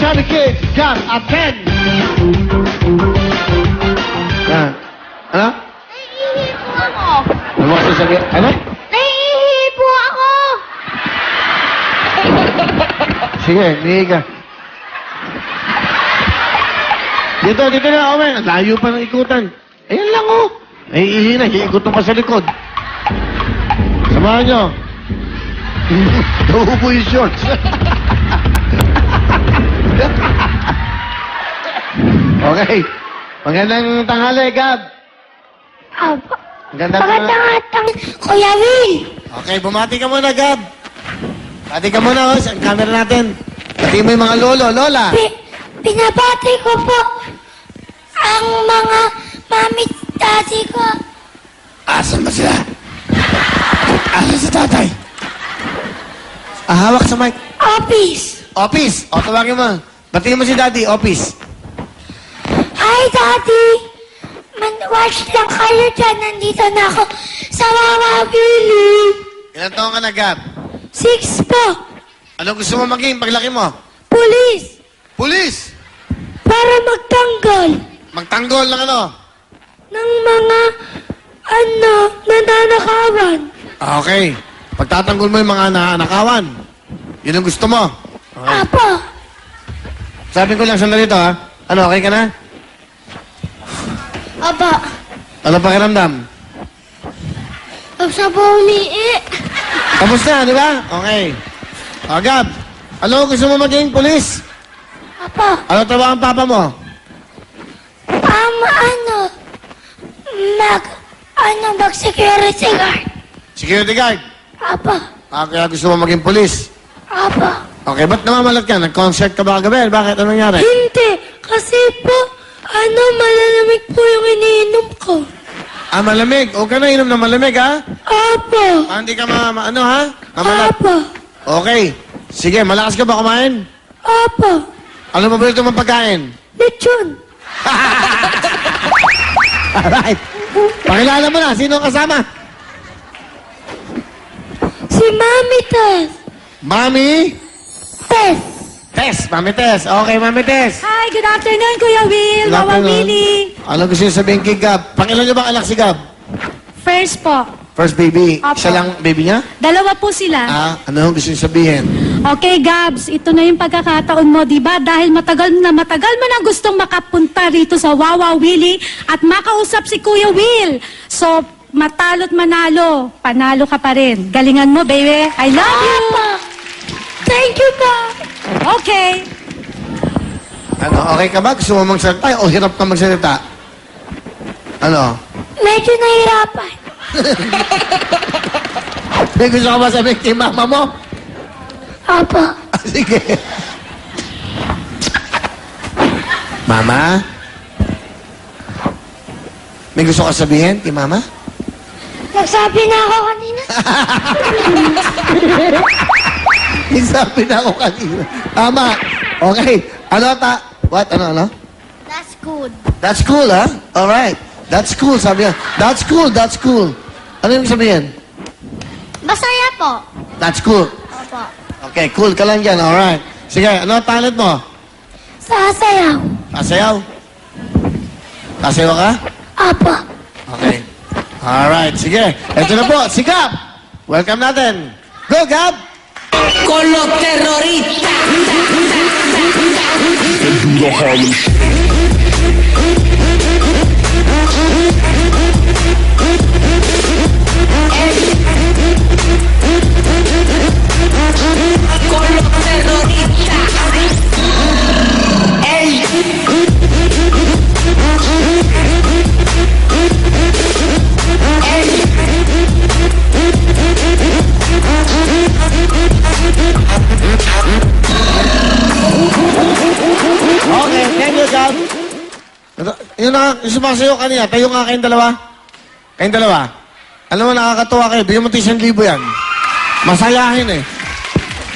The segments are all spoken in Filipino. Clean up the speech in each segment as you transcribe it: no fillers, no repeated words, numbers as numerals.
Chubby Kids got a 10. Yan. Ano? Naiihi po ako. Ano mo sasabihin? Ano? Naiihi po ako. Sige, nihi ka. Dito na, Owen. Ang layo pa ng ikutan. Ayan lang, oh. Naiihi na, hiikutan pa sa likod. Samahan nyo. Nauubo yung shorts. Okay. Magandang tanghali, Gab. Apo. Magandang Kuya Will. Okay, bumati ka muna, Gab. Bati ka muna, oh, sa camera natin. Bati mo yung mga lolo, lola. Pinabati ko po ang mga mami daddy ko. Asan ba sila? Asan si tatay? Hawak sa mic. Office. Office. O, tawagin mo. Batiin mo si daddy, office. Hi, Daddy. Man-watch lang kayo dyan. Nandito na ako sa Mama Billy. Ilan taong ka na, Gab? 6 po. Ano gusto mo maging paglaki mo? Police. Pulis! Para magtanggal Magtanggol ng ano? ng mga nananakawan. Okay. Pagtatanggol mo yung mga nanakawan. Yun ang gusto mo. Okay. Apo. Sabi ko lang sandali ito, ha? Ano, okay ka na? Aba. Ano pakiramdam? Sa bumi Tapos na, di ba? Okay. O, Gab, ano gusto mo maging pulis? Apo. Ano trabaho ang papa mo? Mag-security guard. Security guard. Apo. Kaya gusto mo maging pulis. Apo. Okay, ba't namamalat ka? Nag-concert ka ba kagabi? Bakit? Anong nangyari? Hindi. Kasi po, malalamig po yung iniinom ko. Ah, malamig. Huwag ka na inom na malamig, ha? Apo. Ah, hindi ka ano, ha? Mamalat. Apo. Okay. Sige, malakas ka ba kumain? Apo. Ano paborito mong pagkain? Lechon. Alright. Pakilala mo na. Sino ang kasama? Si Mami Tess. Mami? Tess. Tess. Mami Tess. Okay, Mami Tess. Hi, good afternoon, Kuya Will. Good Mama afternoon. Willie. Ano gusto niyo sabihin kay Gab? Pangilan niyo ba anak si Gab? First po. First baby. Apo. Siya lang baby niya? Dalawa po sila. Ano gusto niyo sabihin? Okay, Gabs, ito na yung pagkakataon mo, di ba? Dahil matagal mo na gustong makapunta rito sa Wawa Willie at makausap si Kuya Will. So, matalo't manalo, panalo ka pa rin. Galingan mo, baby. I love you. Apo. Thank you po. Okay. Ano, okay ka ba? Gusto mo magsalita o hirap ka magsalita? Ano? Medyo nahirapan. May gusto ka ba sabihin kay mama mo? Apo. Sige. Mama? May gusto ka sabihin kay mama? Nagsabi na ako kanina. Sabi na ako kanina. Tama. Okay. What? Ano? That's good. That's cool, ha? Alright. That's cool, sabi niya. That's cool. Ano yung sabihin? Masaya po. That's cool. Apo. Okay, cool ka lang dyan. Alright. Sige, ano ang talent mo? Sasayaw. Sasayaw? Sasayaw ka? Apo. Okay. Alright, sige. Ito na po, si Gab. Welcome natin. Go, Gab! Con los terroristas. Con los terroristas. Okay, thank you, Gab. Yung sumasayo kanina, tayo nga kayong dalawa. Kayong dalawa. Alam mo, nakakatuwa kayo. Bigyan mo 1,000 yan. Masayahin eh.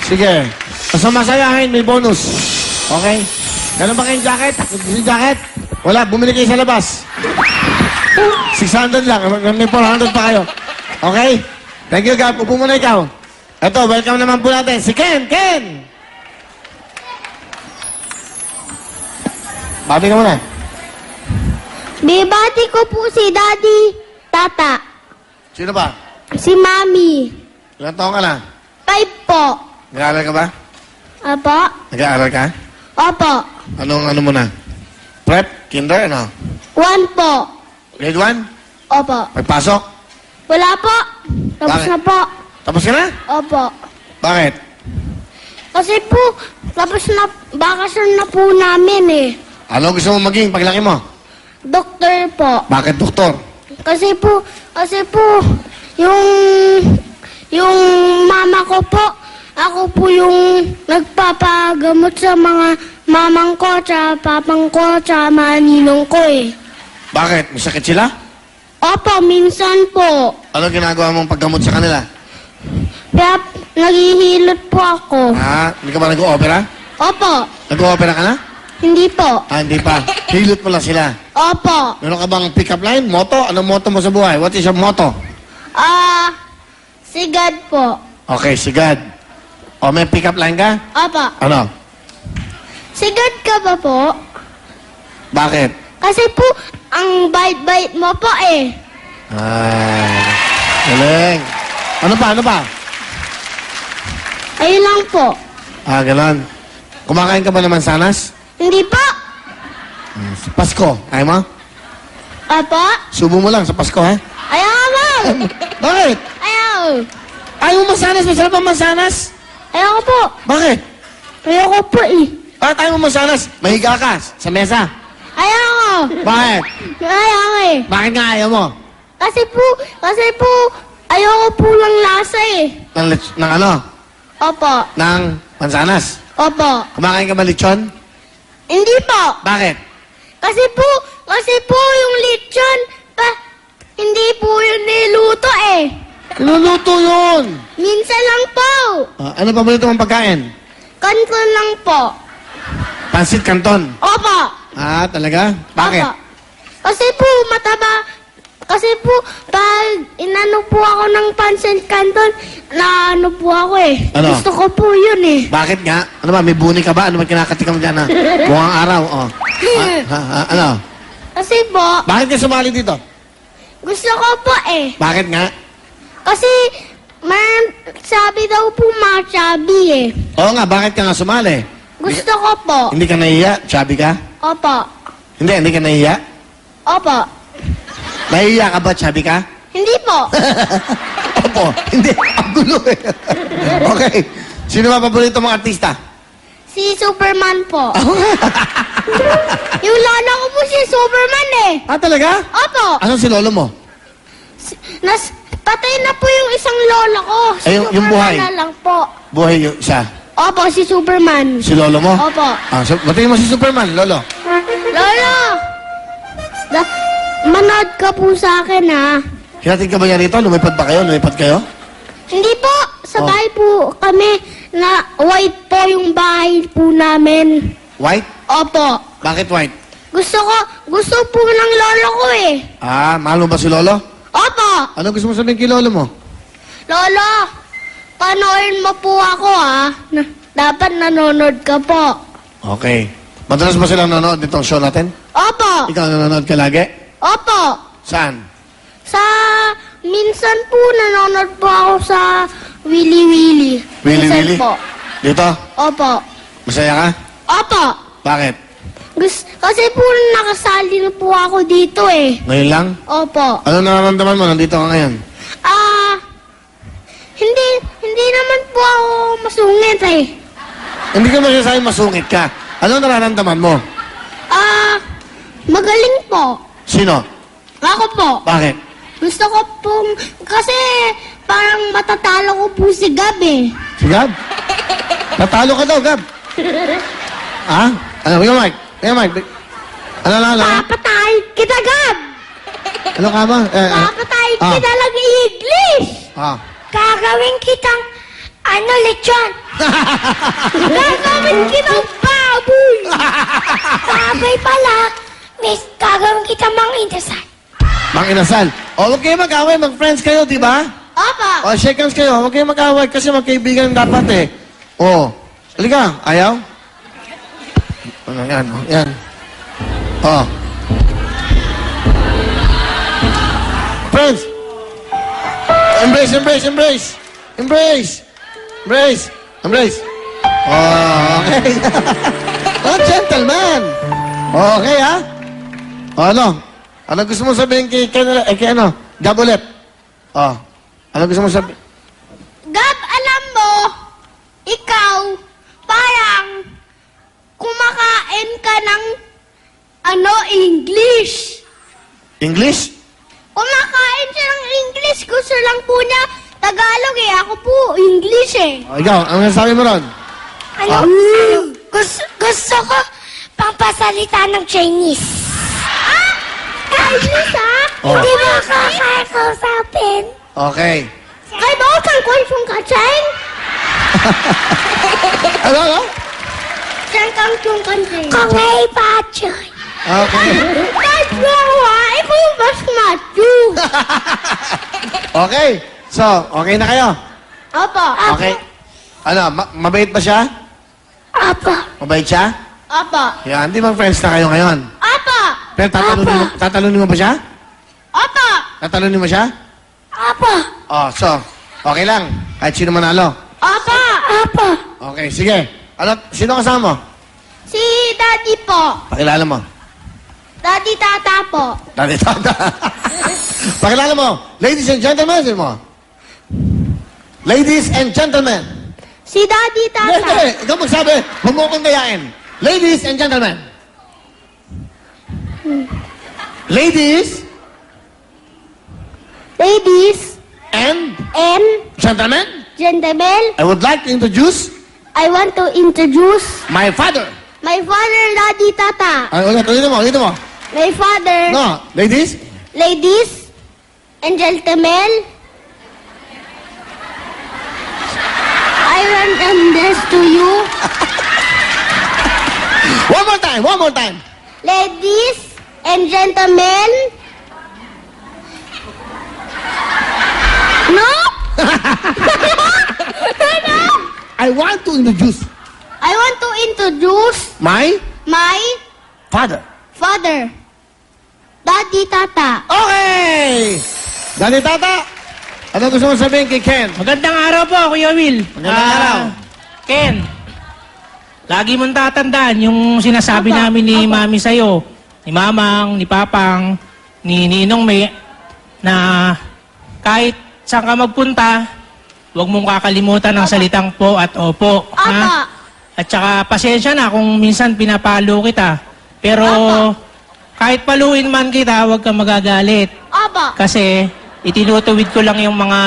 Sige. Basta masayahin, may bonus. Okay? Ganun ba kayong jacket? Yung jacket? Wala, bumili kayo sa labas. 600 lang. May 400 pa kayo. Okay? Thank you, Gab. Upo muna ikaw. Ito, welcome naman po natin. Si Ken! Ken! Bati ka muna. Bibati ko po si Daddy, Tata, Sino ba? si Mami. Ilang taon ka na? 5 po. Nag-aaral ka ba? Opo? Nag-aaral ka? Opo. Anong ano mo na? Prep? Kinder? Ano? 1 po. Grade 1? Opo. Pagpasok? Wala po. Tapos Bakit? na po. Tapos ka na? Opo. Bakit? Kasi po, tapos na, bakasyon na po namin eh. Ano gusto mo maging paglaki mo? Doktor po. Bakit doktor? Kasi po, yung mama ko po, ako po yung nagpapagamot sa mga mamang ko, tsaka papang ko, tsaka maninong ko eh. Bakit? May sakit sila? Opo, minsan po. Ano ginagawa mong paggamot sa kanila? Kaya naghihilot po ako. Hindi ka ba nag-o-opera? Opo, Nag-o-opera ka na? hindi po. Hindi pa. Hilot mo lang sila. Opo. Meron ka bang pick-up line? Motto? Anong motto mo sa buhay? What is your motto? Si God po. Okay, si God. O, may pick-up line ka? Opo. Ano? Si God ka ba po? Bakit? Kasi po, ang bait-bait mo po eh. Galing. Ano pa? Ano pa? Ayun lang po. Ganon. Kumakain ka ba naman sanas? Hindi po. Sa Pasko. Ayaw mo? Opo. Subo mo lang sa Pasko, ha? Ayaw nga mo. Bakit? Ayaw. Ayaw mo masanas? Masarap ang masanas? Ayaw ko po. Bakit? Ayaw ko po eh. Bakit ayaw mo masanas? Mahiga ka sa mesa. Ayaw ko. Bakit? Ayaw ko eh. Bakit nga ayaw mo? Kasi po, ayaw ko po lang lasa eh. Ng ano? Opo. Ng mansanas. Opo. Kumakain ka ba lechon? Hindi po. Bakit? Kasi po yung lechon, hindi po yun niluto eh. Niluluto yun. Minsan lang po. Ano pa ba mong pagkain? Kanton lang po. Pansit Canton. Opo. Talaga? Bakit? Opo. Kasi po, mataba. Kasi po, pag inano po ako ng pancit canton, na ano po ako eh. Ano? Gusto ko po yun eh. Bakit nga? Ano ba? May buni ka ba? Ano ba kinakatikam dyan, ha? Buwang araw, oh. Ano? Kasi po, Bakit ka sumali dito? gusto ko po eh. Bakit nga? Kasi, sabi daw po mga chubby eh. Oo nga, bakit ka nga sumali? Gusto ko po. Hindi ka nahiya? Chubby ka? Opo. Hindi ka nahiya? Opo. Nahiya ka ba? Chubby ka? Hindi po. Opo. Hindi. Ang gulo eh. Okay. Sino ba paborito mong artista? Si Superman po. Yung lola ko po si Superman eh. Talaga? Opo. Ano si lolo mo? Patay na po yung isang lola ko. Si Ay, yung Superman buhay? na lang po. Buhay yung isa. Opo, si Superman. Si lolo mo? Opo. Batiin mo si Superman, lolo. Lolo! Manood ka po sa akin ha. Hinatid ka ba niya rito? Lumipad ba kayo? Lumipad kayo? Hindi po. Sabay po kami na white po yung bahay po namin. White? Opo. Bakit white? Gusto po ng lolo ko eh. Mahal mo ba si lolo? Opo. Ano gusto mo sabihin kay lolo mo? Lolo, panoorin mo po ako ha. Dapat nanonood ka po. Okay. Madalas ba silang nanonood nitong show natin? Opo. Ikaw nanonood ka lagi? Opo. Saan? Minsan po nanonood po ako sa Willy Willy. Willy Minsan Willy? po. Dito? Opo. Masaya ka? Opo. Bakit? Kasi po nakasali na po ako dito eh. Ngayon lang? Opo. Ano nararamdaman mo? Nandito ka ngayon? Hindi naman po ako masungit eh. Hindi ka masasabi masungit ka. Ano nararamdaman mo? Magaling po. Sino? Ako po. Bakit? Gusto ko pong, kasi parang matatalo ko po si Gab eh. Si Gab? Natalo ka daw, Gab. Ano? Bigyan Mike. Bigyan Mike. Ano? Papatay kita, Gab! Ano ka ba? Papatay kita lang English! Gagawin kitang, lechon. Gagawin kitang baboy. Baboy pala, miss, gagawin kitang mang inasal. Mang inasal. Huwag kayo mag-away. Mag-friends kayo, di ba? Opo. Shake hands kayo. Huwag kayo mag-away kasi magkaibigan dapat eh. Halika. Ayaw? Yan. Oh. Friends. Embrace, embrace, embrace. Embrace. Embrace. Embrace. Oh, okay. Oh, gentleman. Okay, ha? O, ano? Ano gusto mo sabihin kay ano? Gab ulit. Oh. Ano gusto mo sabihin? Gab, alam mo, ikaw, parang kumakain ka ng, English. English? Kumakain siya ng English. Gusto lang po niya Tagalog eh. Ako po, English eh. O, ikaw, ano sabi mo ron? Ano? Gusto ko pampasalita ng Chinese. Ah! Chinese ah? Oh. Hindi mo ako kakausapin. Okay. 开包看观众卡真， Ano? 真刚中跟真。讲 A 八嘴。 Okay. Tatlo ah, ikaw yung mas macho. Okay. So, okay na kayo? Opo. Okay. Ano, mabait ba siya? Opo. Mabait siya? Opo. Yan, di ba friends na kayo ngayon? Opo. Pero tatalunin mo ba siya? Opo. Tatalunin mo siya? Opo. Oh, so, okay lang. Kahit sino manalo. Opo. Opo. Okay, sige. Ano, sino kasama mo? Si Daddy po. Pakilala mo. Daddy Tata po. Dali, tata. Pakilala mo. Ladies and gentlemen, sino mo? Ladies and gentlemen. Si Daddy Hindi, Tata. ikaw magsabi. Huwag mo akong dayain. Ladies and gentlemen. Ladies Ladies and and gentlemen, gentlemen, I would like to introduce I want to introduce my father. my father, Daddy Tata. Ay, ulitin mo. My father, No, ladies, ladies and gentlemen, I want this to you. one more time. Ladies and gentlemen, no? No? I want to introduce I want to introduce my my father. father, Daddy Tata. Okay! Dali, tata. Ano gusto mo sabihin kay Ken? Magandang araw po, Kuya Will. Magandang araw. Ken, lagi mong tatandaan yung sinasabi namin ni Mami sa'yo, ni Mamang, ni Papang, ni Ninong May, na kahit saan ka magpunta, huwag mong kakalimutan ang salitang po at opo. Apa. At saka pasensya na kung minsan pinapalo kita. Pero kahit paluin man kita, huwag kang magagalit. Apa. Kasi itinutuwid ko lang yung mga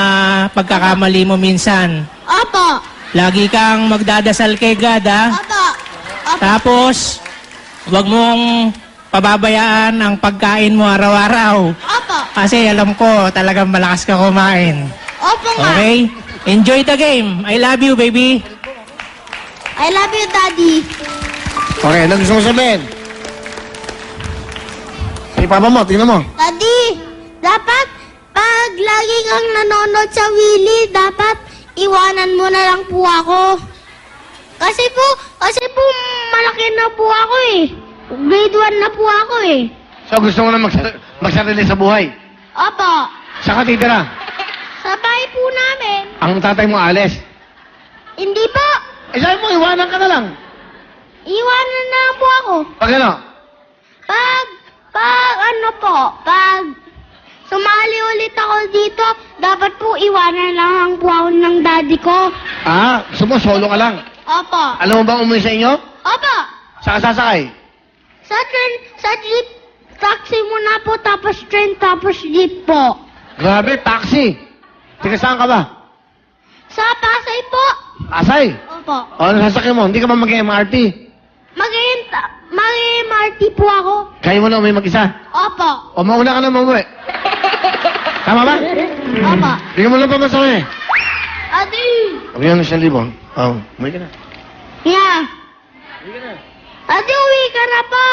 pagkakamali mo minsan. Apa. Lagi kang magdadasal kay God, ha? Apa. Apa. Tapos, huwag mong pababayaan ang pagkain mo araw-araw. Apa. Kasi alam ko, talagang malakas ka kumain. Opo nga. Okay? Enjoy the game. I love you, baby. I love you, Daddy. Okay, ano gusto mo sabihin? Kay Papa mo, tingnan mo. Daddy, dapat pag lagi kang nanonood sa Willy, dapat iwanan mo na lang po ako. Kasi po malaki na po ako eh. Grade 1 na po ako eh. So gusto mo na magsarili sa buhay? Opo, Saan ka titira? sa bahay po namin. Ang tatay mo alis. Hindi po, Eh sabi mo, iwanan ka na lang. iwanan na lang po ako. Pag ano? Pag sumali ulit ako dito, dapat po iwanan lang po ako ng daddy ko. Ah, gusto mo, solo ka lang. Opo. Alam mo bang umuwi sa inyo? Opo. Saan ka sasakay? Sa jeep, taxi muna po, tapos train, tapos jeep po. Grabe, taxi. Tika saan ka ba? Sa Pasay po. Pasay. Opo. O, ano sasakyan mo? Hindi ka ba mag-MRT? Mag-MRT po ako. Kaya mo na umuwi mag-isa? Opo. O, mauna ka na umuwi. Tama ba? Opo. Bigyan mo lang pa masahe. Adi. Bigyan mo 1,000. Oh, umuwi ka na. Yeah. Adi, uwi ka na pa.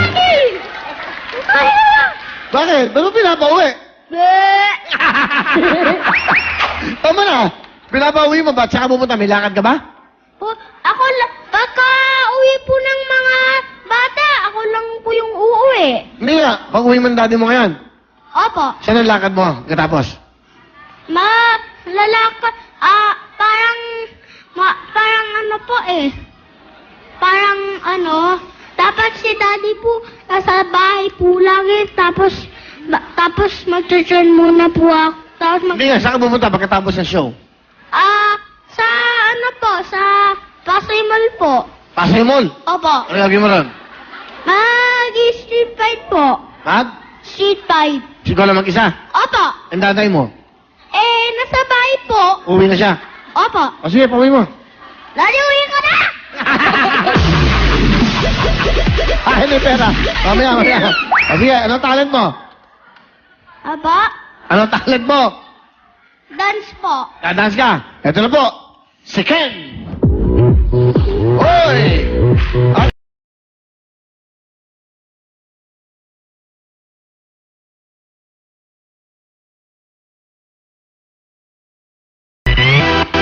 Adi. Kaya na. Bakit? Ba't mo pinapauwi? Bleh. Tama na. Pinapauwi mo ba? Tsaka pupunta, may lakad ka ba? Ako, pagka uwi po ng mga teka. Pag-uwi mo ng daddy mo ngayon, Opo. saan ang lakad mo katapos? Lalakad, parang ano po eh. Parang ano, dapat si daddy po nasa bahay po lagi, tapos mag-turn muna po ako. Tapos Hindi nga, saan ka pupunta pagkatapos ng show? sa ano po, sa Pasay Mall po. Pasay Mall. Opo. Ano lagi mo ron? Mag-street fight po. Street fight. Siguro lang mag-isa. Opo. Ang tatay mo, Nasa bahay po. uwi na siya. Opo. O sige, pauwi mo. Daddy, uwi ka na! Hindi pera. Mamaya. O sige, anong talent mo? Aba, Anong talent mo? dance po. Dadance ka. Ito na po. Si Ken. Hoy!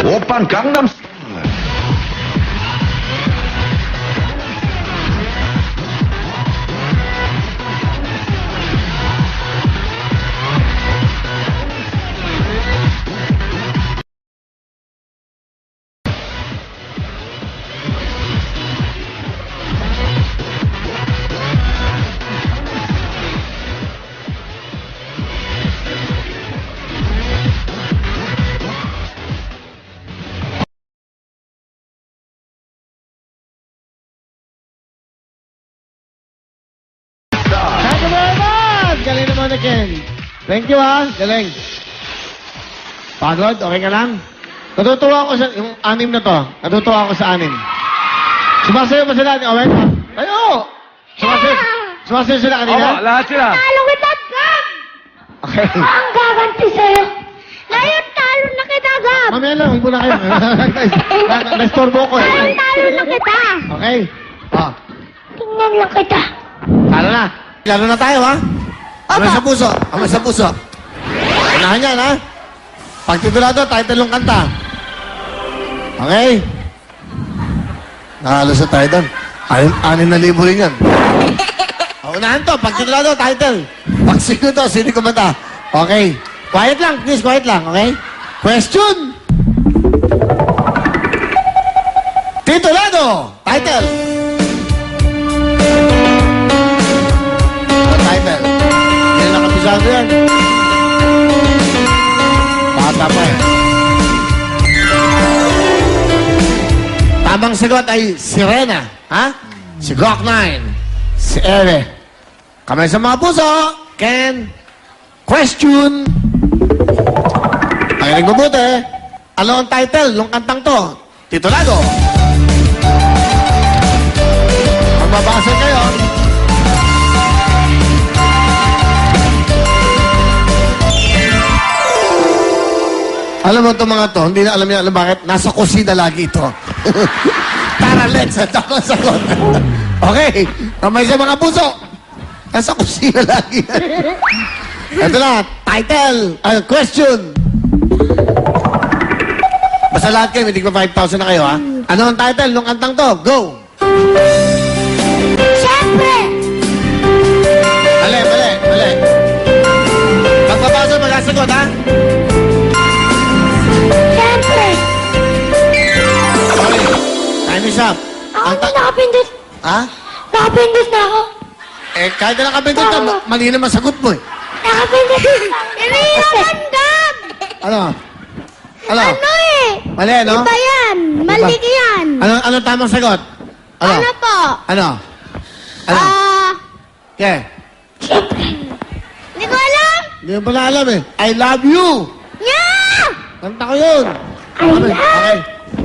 Oppan Gangnam Thank you very much! Galing naman na Ken. Thank you ha. Galing. Pagod? Okay ka lang? Natutuwa ako sa, yung anim na to, natutuwa ako sa anim. Sumasayo ba sila? Okay? Tayo! Sumasayo sila kanina? Oo, lahat sila. Talo kita, Gab! Okay. Ang gaganti sa'yo. Ngayon, talo na kita, Gab! Mamaya lang, huwag muna kayo. Nastorbo ko eh. Ngayon, talo na kita. Okay? Ah, Tingnan lang kita. talo na. Lalo na tayo ha? Amay sa puso. Amay sa puso. Unahan yan ha? Pagtitulado, title ng kanta. Okay? Nakalusot tayo doon. 6,000 rin yan. Unahan to, pagtitulado, title. Pag sino to, sino kumanta. Okay. Quiet lang, please, quiet lang, okay? Question! Titulado, title. Title. Hindi na nakapisado yan. Bata pa eh. Tamang sagot ay Sirena. Ha? Si Glock 9. Si Ere. Kamay sa mga puso. Ken. Question. Pakinig mabuti. Ano ang title ng kantang to? Titulado. Magbabasa kayo. Alam mo itong mga to, hindi na alam niya alam bakit. Nasa kusina lagi ito. Tara, let's. Ako sagot. Okay. Kamay sa mga puso. Nasa kusina lagi. Ito na. Title. Question. Basta lahat kayo, may tigpa 5,000 na kayo, ha? Ano ang title ng kantang to? Go! Siyempre! Mali. Pagpapasa, magsasagot, ha? Siyempre! Okay. Time is up. Ako na nakapindot. Ha? Nakapindot na ako. Kahit na nakapindot ka, mali naman sagot mo, eh. Nakapindot na. Hindi naman, Gab! Ano? Ano eh? Mali, no? Iba yan. Mali yan. Ano tamang sagot? Ano po? Ano? Okay. Hindi ko alam. Hindi mo pala alam, eh. I love you! Yeah! Kanta ko yun. Okay.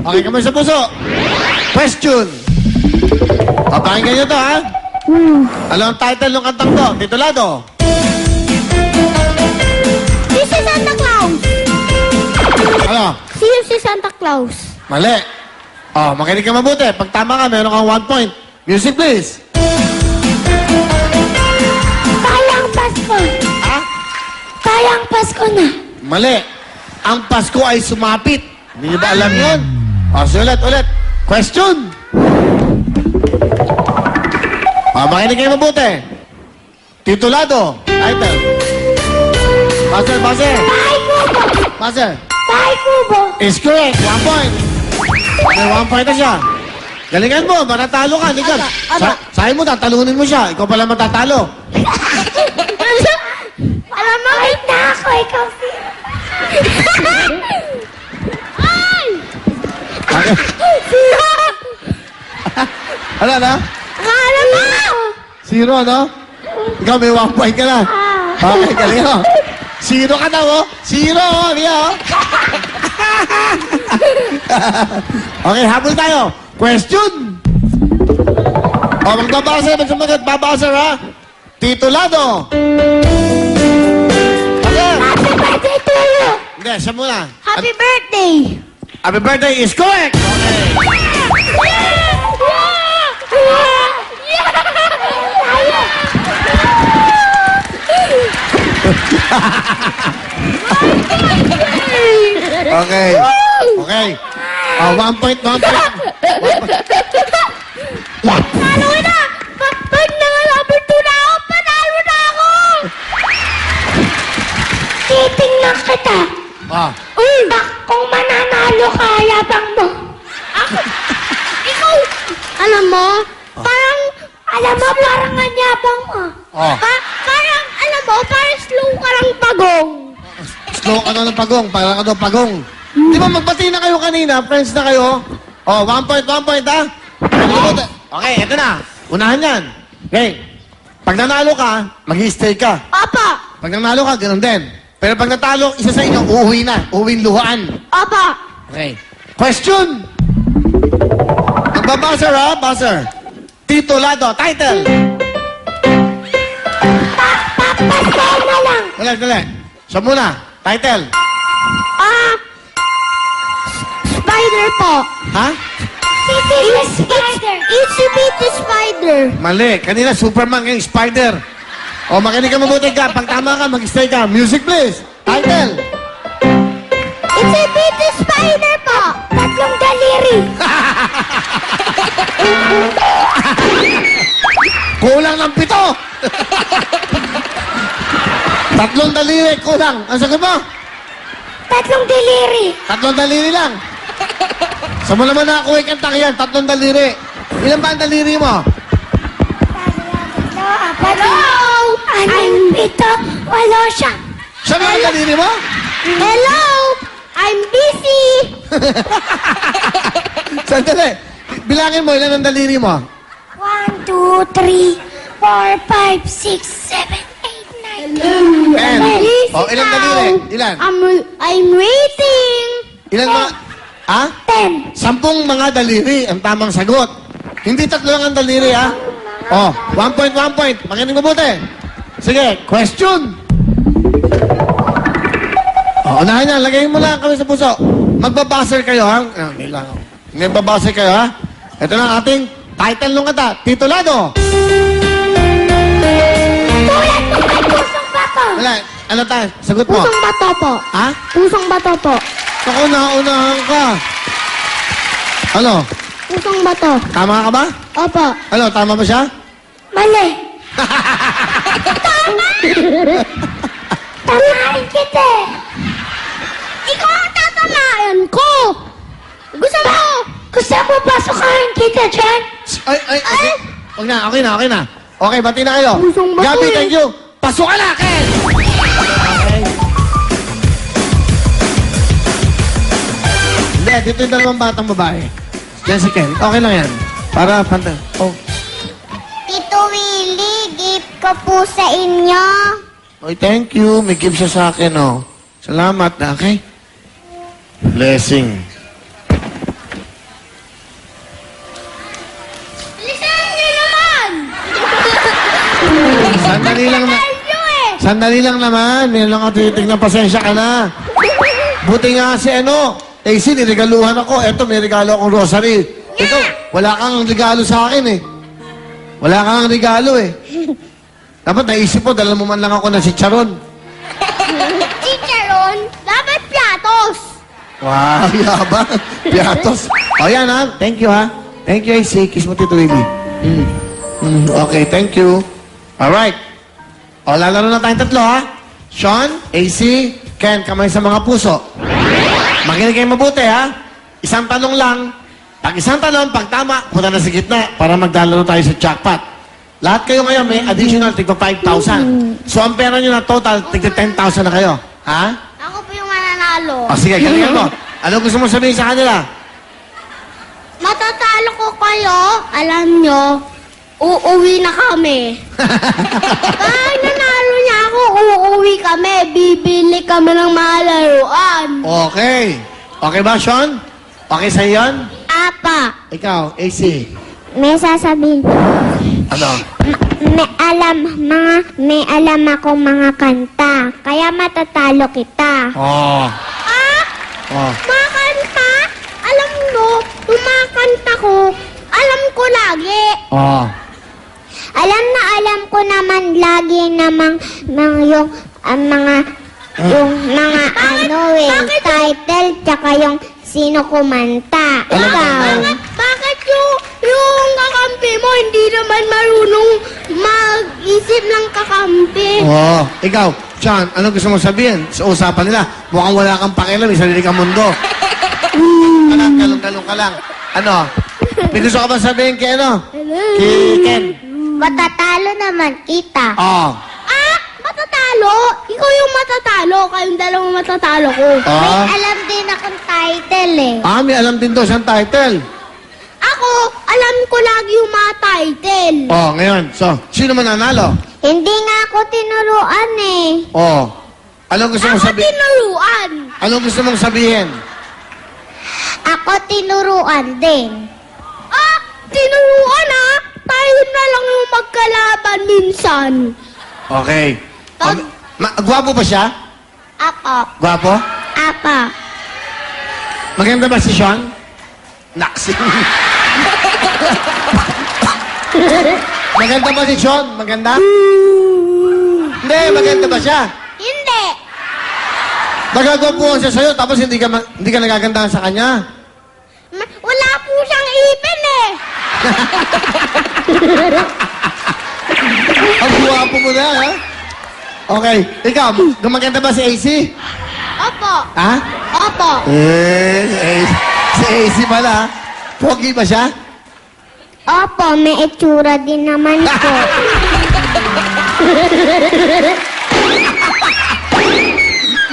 Okay, kamay sa puso. Question. Papakinggan nyo to, ha? Ano ang title ng kantang to? Titulado. Si Santa Claus. Ano? Si Santa Claus. Mali. Makinig ka mabuti. Pag tama ka, meron kang 1 point. Music, please. Kayang Pasko. Ha? Kayang Pasko na. Mali. Ang Pasko ay sumapit. Hindi niyo ba alam yun? So ulit. Question. Makinig kayo mabuti. Titulado. Title. Buzzer, buzzer. Bahay kubo. Buzzer. Bahay kubo. Is correct. 1 point. May 1 point na siya. Galingan mo, matatalo ka. Ligan. Sabi mo, tatalunin mo siya. Ikaw pala matatalo. Alam mo, wait na ako. Ikaw si... Ay! Okay. Ano na? Akala mo! Zero, no? Ikaw may 1 point ka na. Okay, galing mo. Zero ka daw, oh. Zero, oh. Hindi, oh. Okay, habol tayo. Question. O, magbabasa, magsumagot. Babasa, ha? Titulado. Okay. Happy birthday to you! Hindi, siya muna. Happy birthday! Happy birthday is correct. Okay. Okay. Okay. Oh, 1 point, 1 point. Panalo na! Pag nangalabot na ako, panalo na ako! Titingnan kita. Ah. Kung mananalo ka, yabang mo. Ako, ikaw, alam mo, parang ang yabang mo. Oh. Parang, alam mo, parang slow ka lang pagong. Slow ka na ng pagong. Para ka daw pagong. Di ba magbati na kayo kanina? Friends na kayo? Oh, 1 point, 1 point, ha? Okay, eto na. Unahan yan. Okay. Pag nanalo ka, mag-stay ka. Apa, Pag nanalo ka, ganun din. Pero pag natalo, isa sa inyo, uuwi na. Uuwing luhaan. apa. Okay. Question. Magbabuzzer, ha? Buzzer. Titulado. Title. Papasaw na lang. Dali, dali. Siya muna. Title. Spider po. Ha? Itsy Bitsy Spider. Mali. Kanina, Superman yung Spider. O, makinig ka mabuti ka. Pag tama ka, mag-stay ka. Music, please. Title. Itsy Bitsy Spider po. Tatlong daliri. Kulang ng 7. Tatlong daliri, kulang. Ang sagot mo? Tatlong daliri. Tatlong daliri lang. Sa mo naman nakakuha yung kanta yan, 3 daliri. Ilan ba ang daliri mo? Hello! I'm Vito. Wala siya. Siya ba ang daliri mo? Hello! I'm busy. Sandali. Bilangin mo, ilan ang daliri mo? 1, 2, 3, 4, 5, 6, 7, 8, 9. 10. O, ilang daliri? Ilan? I'm waiting. Ilan mga... Ha? 10. 10 mga daliri ang tamang sagot. Hindi 3 lang ang daliri, ha? O, 1 point, 1 point. Makinig mabuti. Sige, question. O, unahan niya. Lagay mo lang kami sa puso. Magbabuzzer kayo, ha? Hindi lang. Magbabuzzer kayo, ha? Ito na ang ating title nung kata. Titulado. Tulad mo may pusong bato. Wala. Ano tayo? Sagot mo. Pusong bato po. Ha? Pusong bato po. Ako, naunahan ka. Ano? Pusong bato. Tama ka ba? Opo. Ano, tama ba siya? Mali. Tama! Tamahin kita eh. Ikaw ang tatamahin ko. Gusto mo? Gusto mo pasukahin kita dyan? Ay. Okay na, okay na. Okay, bati na kayo. Pusong bato Gabi, eh. thank you. Pasok ka na, Ken! Okay. Hindi, dito yung 2 batang babae. Yan si Ken. Okay lang yan. Para pantay. Oh. Tito Willie, gift ko po sa inyo. Oy, thank you. May gift siya sa akin, oh. Salamat, okay? Blessing. Lisan niyo naman! Sandali lang na. Tayo eh! Sandali lang naman. Yan lang ako titignan. Pasensya ka na. Buti nga si AC, niregaluhan ako. Eto, may regalo akong rosary. Ito, wala kang regalo sa akin eh. Wala kang regalo eh. Dapat naisip mo, dala mo man lang ako na si Charon. Chicharon, dapat piatos. Wow, yabang. Piatos. O yan ha. Thank you ha. Thank you AC. Kiss mo Tito Willie. Okay, thank you. Alright. O, lalaro na tayong tatlo, ha? Sean, AC, Ken, kamay sa mga puso. Makinig kayo mabuti, ha? Isang tanong lang. Pag isang tanong, pag tama, punta na sa gitna para maglalaro tayo sa jackpot. Lahat kayo ngayon may additional tigpa 5,000. So, ang pera nyo na total, tigpa 10,000 na kayo. Ha? Ako po yung mananalo. O, sige, galingan mo. Ano gusto mo sabihin sa kanila? Matatalo ko kayo, alam nyo, uuwi na kami. Pag nanalo niya ako, uuwi kami. Bibili kami ng mga laruan. Okay. Okay ba, Sean? Okay sa'yo yun? Apa, Ikaw, AC. may sasabihin. Ano? May alam akong mga kanta. Kaya matatalo kita. Oh. Ah! Oh. Mga kanta? Alam mo, yung mga kanta ko, alam ko lagi. Oh. Alam ko naman lagi namang yung mga title tsaka yung sino kumanta. Ikaw. Bakit yung kakampi mo hindi naman marunong mag-isip ng kakampi? Oh. Ikaw, Sean, ano gusto mo sabihin sa usapan nila? Mukhang wala kang pakialam, may sarili kang mundo. Kalong ka lang. Ano? May gusto ka ba sabihin kay ano? Kay Ken? Matatalo naman kita. Oh. Ah! Matatalo? Ikaw yung matatalo. Kayong dalawang matatalo ko. Ah. May alam din akong title eh. Ah, may alam din daw siyang title. Ako, alam ko lagi yung mga title. Oh, ngayon. So, sino mananalo? Hindi nga ako tinuruan eh. Oh. Anong gusto mong Ako sabihin? tinuruan. Anong gusto mong sabihin? Ako tinuruan din. Ah! Tinuruan ah! Tayo na lang yung magkalaban minsan. Okay. Pag- Gwapo ba siya? Ako. Gwapo? Apa. Maganda ba si Sean? Naksing. Maganda ba si Sean? Maganda? Hindi, maganda ba siya? Hindi. Nagagwapuhan siya sa'yo, tapos hindi ka nagagandahan sa kanya. Wala po siyang ipin eh. Ang guwapo mo na, ha? Okay. Ikaw, gumaganda ba si AC? Opo. Ha? Opo. Si AC pala. Pogi ba siya? Opo, may itsura din naman po.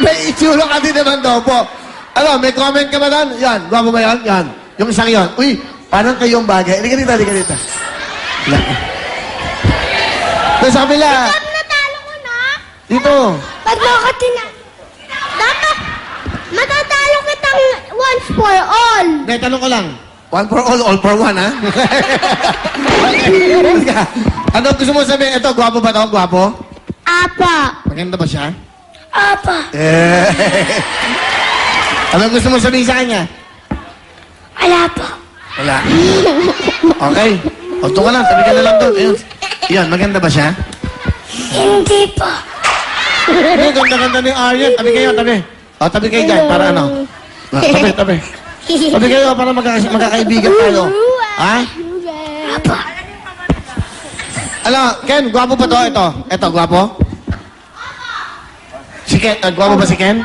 May itsura ka din naman daw po. Ano, may comment ka ba doon? Yan, gwapo ba yan? Yan. Yung isang yon. Uy, parang kayong bagay. Halika dito, halika dito. Doon sa kabila. Pag natalo ko na, Dito. pag makatina, dapat matatalo kitang once for all. Hindi, tanong ko lang. One for all for one, ha? Okay. Ano gusto mo sabihin? Ito, gwapo ba ito? Gwapo? Apa. Maganda ba siya? Apa. Ano gusto mo sabihin sa kanya? Wala po. Wala. Okay. O, doon ka lang. Tabi ka na lang doon. Ayun. Yan, maganda ba siya? Hindi po. Hindi, ganda-ganda ni Aryan. Tabi kayo, tabi. O, tabi kayo dyan, para ano? Tabi, tabi. Tabi kayo para magkakaibigan tayo. Ha? Apa. Ano, Ken, gwapo ba to? Ito, gwapo? Si Ken, gwapo ba si Ken?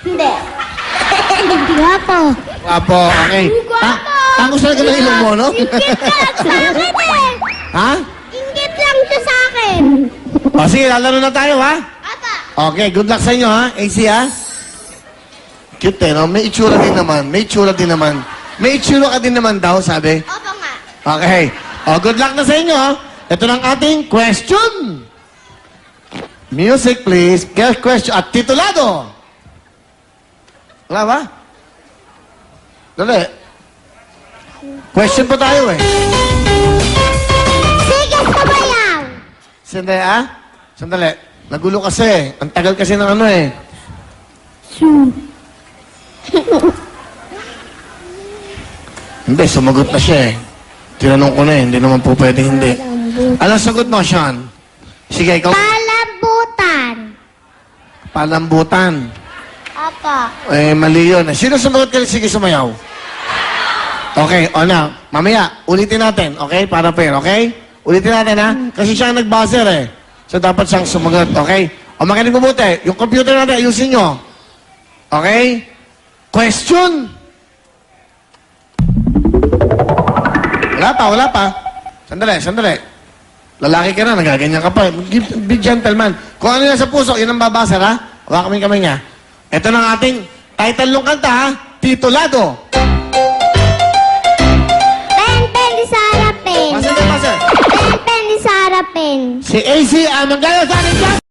Hindi. Guwapo. Gwapo, okay. Tangos na ka ng ilong mo, no? Ingit ka lang sa akin eh. Ha? Ingit lang siya sa akin. O, sige, lalaro na tayo, ha? Apa. Okay, good luck sa inyo, ha? AC, ha? Cute, eh, no? May itsura din naman. May itsura din naman. May itsura ka din naman daw, sabi. Opo nga. Okay. O, good luck na sa inyo, ha? Ito ng ating question. Music, please. Question at titulado. Wala ba? Dali. Question pa tayo, eh. Sige, sabayaw. Sandali, ah? Sandali. Nagulo kasi. Ang tagal kasi ng ano, eh. Hindi, sumagot na siya, eh. Tinanong ko na, eh. Hindi naman po pwedeng hindi. Anong sagot mo, Sean? Sige, ikaw. Palambutan. Palambutan. Apa. Eh, mali yun. Sino sumagot ka? Sige, sumayaw. Okay, o na. Mamaya, ulitin natin, okay? Para fair, okay? Ulitin natin, ha? Kasi siya ang nag-buzzer, eh. So, dapat siyang sumagot. Okay? O, makinig mabuti. Yung computer natin, ayusin nyo. Okay? Question. Wala pa. Sandali. Lalaki ka na, nagaganyan ka pa. Be gentleman. Kung ano yan sa puso, yun ang babasa, ha? Hawakan mo yung kamay niya. Ito na ang ating title ng kanta, ha? Titulado. Pen ni Sarah Pen. Pasa. Pen ni Sarah Pen. Si AC ang manggayo sa ating